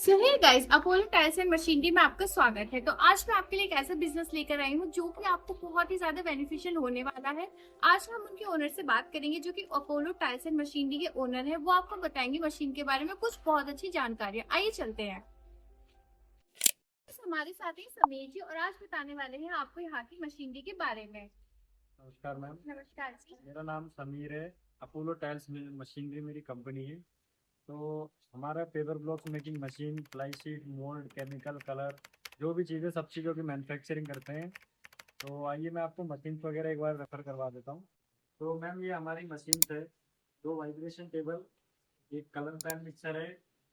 So hey guys, Apollo tyres and machinery में आपका स्वागत है। तो आज मैं आपके लिए एक ऐसा बिजनेस लेकर आई हूँ जो कि आपको बहुत ही ज्यादा बेनिफिशियल होने वाला है। आज हम उनके ओनर से बात करेंगे जो कि अपोलो टायर्स एंड मशीनरी के ओनर है। वो आपको बताएंगे मशीन के बारे में कुछ बहुत अच्छी जानकारी। आइए चलते हैं। हमारे साथ ही समीर जी और आज बताने वाले हैं आपको यहाँ की मशीनरी के बारे में। नमस्कार मैम। नमस्कार जी। मेरा नाम समीर है। अपोलो टाइल्स मशीनरी मेरी कंपनी है। तो हमारा paper blocks making machine, fly sheet, mould, chemical, colour, जो भी चीज़ें सब चीज़ों की मैन्युफैक्चरिंग करते हैं। तो आइए मैं आपको मशीन वगैरह एक बार रेफर करवा देता हूँ। तो मैम ये हमारी मशीन है। दो वाइब्रेशन टेबल, एक कलर पैन मिक्सर है,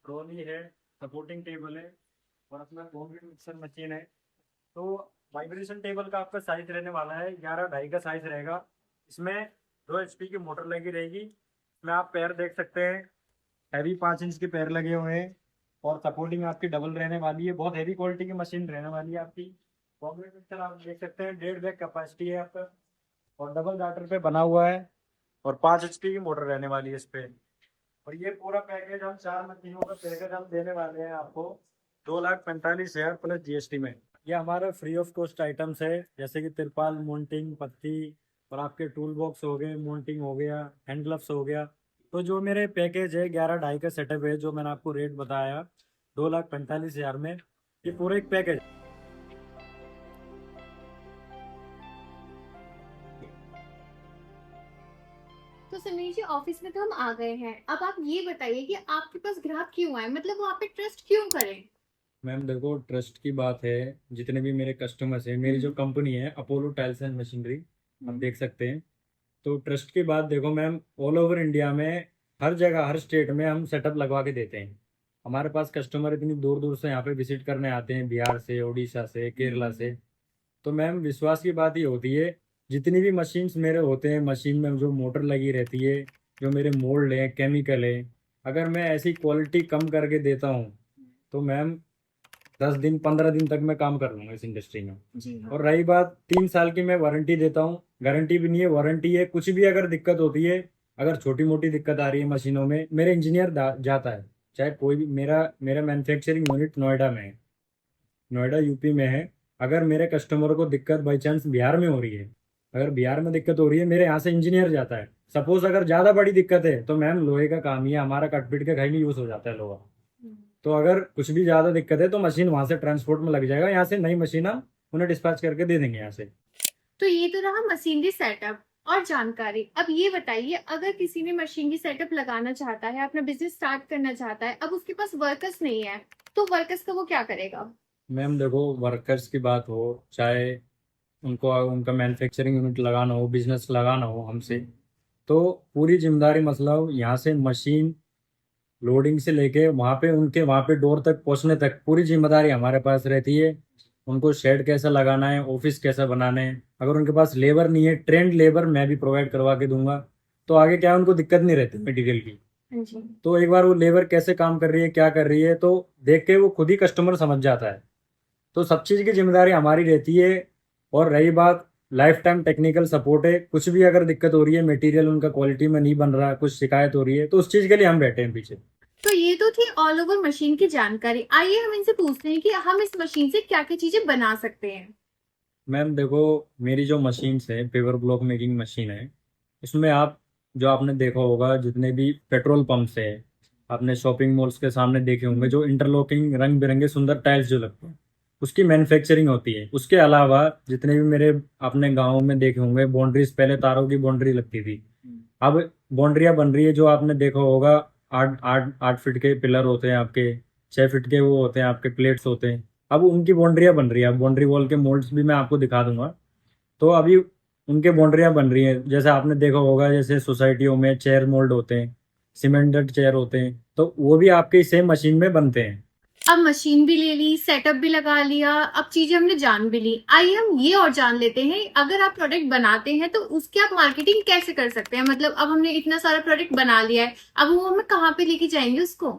ट्रॉली है, सपोर्टिंग टेबल है और अपना कॉन्क्रीट मिक्सर मशीन है। तो वाइब्रेशन टेबल का आपका साइज रहने वाला है 11.5 का साइज रहेगा। इसमें 2 HP की मोटर लगी रहेगी। इसमें आप पैर देख सकते हैं, हैवी 5 इंच के पैर लगे हुए हैं और सपोर्टिंग आपकी डबल रहने वाली है। बहुत हैवी क्वालिटी की मशीन रहने वाली है आपकी। कॉन्क्रीट मिक्सर आप देख सकते हैं, 1.5 बैग कैपेसिटी है आपका और डबल डाटर पे बना हुआ है और 5 HP की मोटर रहने वाली है इस पे। और ये पूरा पैकेज हम 4 मशीनों का पैकेज हम देने वाले हैं आपको 2,45,000 प्लस GST में। ये हमारा फ्री ऑफ कॉस्ट आइटम्स है, जैसे कि तिरपाल, मोन्टिंग, पत्ती और आपके टूल बॉक्स हो गए, मोन्टिंग हो गया, हैंड ग्लव्स हो गया। तो जो मेरे पैकेज है 11.5 का सेटअप है, जो मैंने आपको रेट बताया 2,45,000 में, ये पूरा एक पैकेज। तो समीर जी, ऑफिस में तो हम आ गए हैं। अब आप ये बताइए कि आपके पास ग्राहक क्यों आए, मतलब वहाँ पे ट्रस्ट क्यों करें। मैम देखो, ट्रस्ट की बात है। जितने भी मेरे कस्टमर्स हैं, मेरी जो कंपनी है अपोलो टाइल्स एंड मशीनरी, आप देख सकते हैं। तो ट्रस्ट की बात देखो मैम, ऑल ओवर इंडिया में हर जगह, हर स्टेट में हम सेटअप लगवा के देते हैं। हमारे पास कस्टमर इतनी दूर दूर से यहाँ पे विजिट करने आते हैं, बिहार से, उड़ीसा से, केरला से। तो मैम विश्वास की बात ये होती है, जितनी भी मशीन्स मेरे होते हैं, मशीन में जो मोटर लगी रहती है, जो मेरे मोल्ड है, केमिकल है, अगर मैं ऐसी क्वालिटी कम करके देता हूँ तो मैम 10 दिन 15 दिन तक मैं काम कर लूंगा इस इंडस्ट्री में। जी हाँ। और रही बात, 3 साल की मैं वारंटी देता हूँ। गारंटी भी नहीं है, वारंटी है। कुछ भी अगर दिक्कत होती है, अगर छोटी मोटी दिक्कत आ रही है मशीनों में, मेरे इंजीनियर जाता है। चाहे कोई भी, मेरा मेरा मैन्युफैक्चरिंग यूनिट नोएडा में है, नोएडा यूपी में है। अगर मेरे कस्टमर को दिक्कत बाई चांस बिहार में हो रही है, अगर बिहार में दिक्कत हो रही है, मेरे यहाँ से इंजीनियर जाता है। सपोज अगर ज़्यादा बड़ी दिक्कत है तो मैम लोहे का काम ही है हमारा, कटपीट के घर में यूज़ हो जाता है लोहा। तो अगर कुछ भी ज़्यादा दिक्कत है तो मशीन वहाँ से ट्रांसपोर्ट में लग जाएगा, यहाँ से नई मशीन हम उन्हें डिस्पैच करके दे देंगे यहाँ से। तो ये तो रहा मशीनरी सेटअप और जानकारी। अब ये बताइए, अगर किसी ने मशीनरी सेटअप लगाना चाहता है, अपना बिजनेस स्टार्ट करना चाहता है, अब उसके पास वर्कर्स नहीं है, तो वर्कर्स का वो क्या करेगा। मैम देखो, वर्कर्स की बात हो, चाहे उनको उनका मैन्युफैक्चरिंग यूनिट लगाना हो, बिजनेस लगाना हो हमसे, तो पूरी जिम्मेदारी, मसला हो यहाँ से मशीन लोडिंग से लेके वहाँ पे, उनके वहाँ पे डोर तक पहुँचने तक पूरी जिम्मेदारी हमारे पास रहती है। उनको शेड कैसा लगाना है, ऑफिस कैसा बनाना है, अगर उनके पास लेबर नहीं है, ट्रेंड लेबर मैं भी प्रोवाइड करवा के दूंगा। तो आगे क्या है, उनको दिक्कत नहीं रहती मटेरियल की। हाँ जी। तो एक बार वो लेबर कैसे काम कर रही है, क्या कर रही है, तो देख के वो खुद ही कस्टमर समझ जाता है। तो सब चीज़ की जिम्मेदारी हमारी रहती है। और रही बात, लाइफ टाइम टेक्निकल सपोर्ट है। कुछ भी अगर दिक्कत हो रही है, मटेरियल उनका क्वालिटी में नहीं बन रहा, कुछ शिकायत हो रही है, तो उस चीज़ के लिए हम बैठे हैं पीछे। तो ये तो थी ऑल ओवर मशीन की जानकारी। आइए हम इनसे पूछते हैं कि हम इस मशीन से क्या क्या चीजें बना सकते हैं। मैम देखो, मेरी जो मशीन्स है, पेपर ब्लॉक मेकिंग मशीन है, इसमें आप, जो आपने देखा होगा जितने भी पेट्रोल पंप्स है, आपने शॉपिंग मॉल्स के सामने देखे होंगे, जो इंटरलॉकिंग रंग बिरंगे सुंदर टाइल्स जो लगते हैं, उसकी मैन्युफैक्चरिंग होती है। उसके अलावा जितने भी मेरे आपने गाँव में देखे होंगे बाउंड्रीज, पहले तारों की बाउंड्री लगती थी, अब बाउंड्रियाँ बन रही है। जो आपने देखा होगा, 8 8 8 फीट के पिलर होते हैं आपके, 6 फीट के वो होते हैं आपके, प्लेट्स होते हैं। अब उनकी बाउंड्रियाँ बन रही है। अब बाउंड्री वॉल के मोल्ड्स भी मैं आपको दिखा दूंगा। तो अभी उनके बाउंड्रियाँ बन रही हैं। जैसे आपने देखा होगा, जैसे सोसाइटियों में चेयर मोल्ड होते हैं, सीमेंटेड चेयर होते हैं, तो वो भी आपके सेम मशीन में बनते हैं। अब मशीन भी ले ली, सेटअप भी लगा लिया, अब चीजें हमने जान भी ली। आइए हम ये और जान लेते हैं, अगर आप प्रोडक्ट बनाते हैं तो उसकी आप मार्केटिंग कैसे कर सकते हैं। मतलब अब हमने इतना सारा प्रोडक्ट बना लिया है, अब वो हमें कहाँ पे लेके जाएंगे उसको।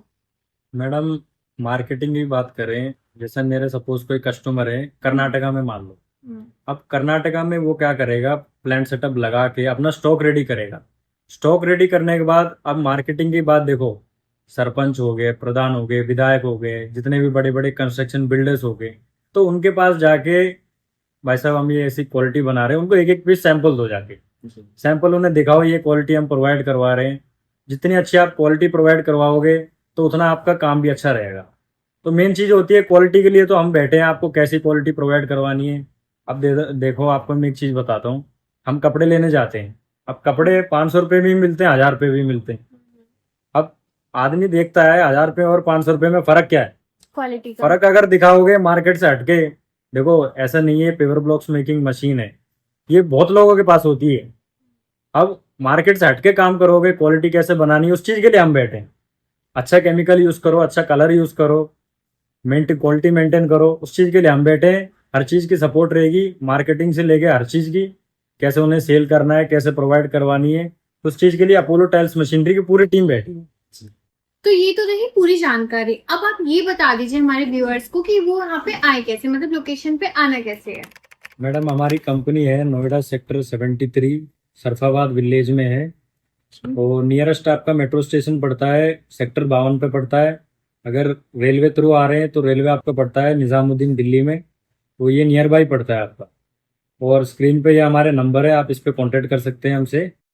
मैडम, मार्केटिंग की बात करें, जैसे मेरे सपोज कोई कस्टमर है कर्नाटका में, मान लो। अब कर्नाटका में वो क्या करेगा, प्लांट सेटअप लगा के अपना स्टॉक रेडी करेगा। स्टॉक रेडी करने के बाद अब मार्केटिंग की बात देखो, सरपंच हो गए, प्रधान हो गए, विधायक हो गए, जितने भी बड़े बड़े कंस्ट्रक्शन बिल्डर्स हो गए, तो उनके पास जाके भाई साहब हम ये ऐसी क्वालिटी बना रहे हैं, उनको एक एक पीस सैंपल दो जाके, सैंपल उन्हें दिखाओ ये क्वालिटी हम प्रोवाइड करवा रहे हैं। जितनी अच्छी आप क्वालिटी प्रोवाइड करवाओगे तो उतना आपका काम भी अच्छा रहेगा। तो मेन चीज होती है क्वालिटी के लिए तो हम बैठे हैं, आपको कैसी क्वालिटी प्रोवाइड करवानी है। अब देखो आपको मैं एक चीज बताता हूँ, हम कपड़े लेने जाते हैं, अब कपड़े 500 रुपये में भी मिलते हैं, 1000 रुपये भी मिलते हैं। अब आदमी देखता है 1000 रुपये और 500 रुपये में फर्क क्या है। क्वालिटी का फर्क अगर दिखाओगे मार्केट से हटके, देखो ऐसा नहीं है पेपर ब्लॉक्स मेकिंग मशीन है, ये बहुत लोगों के पास होती है। अब मार्केट से हटके काम करोगे, क्वालिटी कैसे बनानी है उस चीज के लिए हम बैठे हैं। अच्छा केमिकल यूज करो, अच्छा कलर यूज करो, क्वालिटी मेंटेन करो, उस चीज के लिए हम बैठे हैं। हर चीज की सपोर्ट रहेगी, मार्केटिंग से लेके हर चीज की, कैसे उन्हें सेल करना है, कैसे प्रोवाइड करवानी है, उस चीज के लिए अपोलो टाइल्स मशीनरी की पूरी टीम बैठी है। तो ये तो रही पूरी जानकारी। अब आप ये बता दीजिए हमारे व्यूअर्स को कि वो यहाँ पे आए कैसे, मतलब लोकेशन पे आना कैसे है। मैडम हमारी कंपनी है नोएडा सेक्टर 73 सरफाबाद विलेज में है, और नियरेस्ट आपका मेट्रो स्टेशन पड़ता है सेक्टर 52 पे पड़ता है। अगर रेलवे थ्रू आ रहे हैं तो रेलवे आपका पड़ता है निजामुद्दीन दिल्ली में, तो ये नियर बाई पड़ता है आपका। और स्क्रीन पे ये हमारे नंबर है, आप इस पे कांटेक्ट कर सकते हैं हमसे।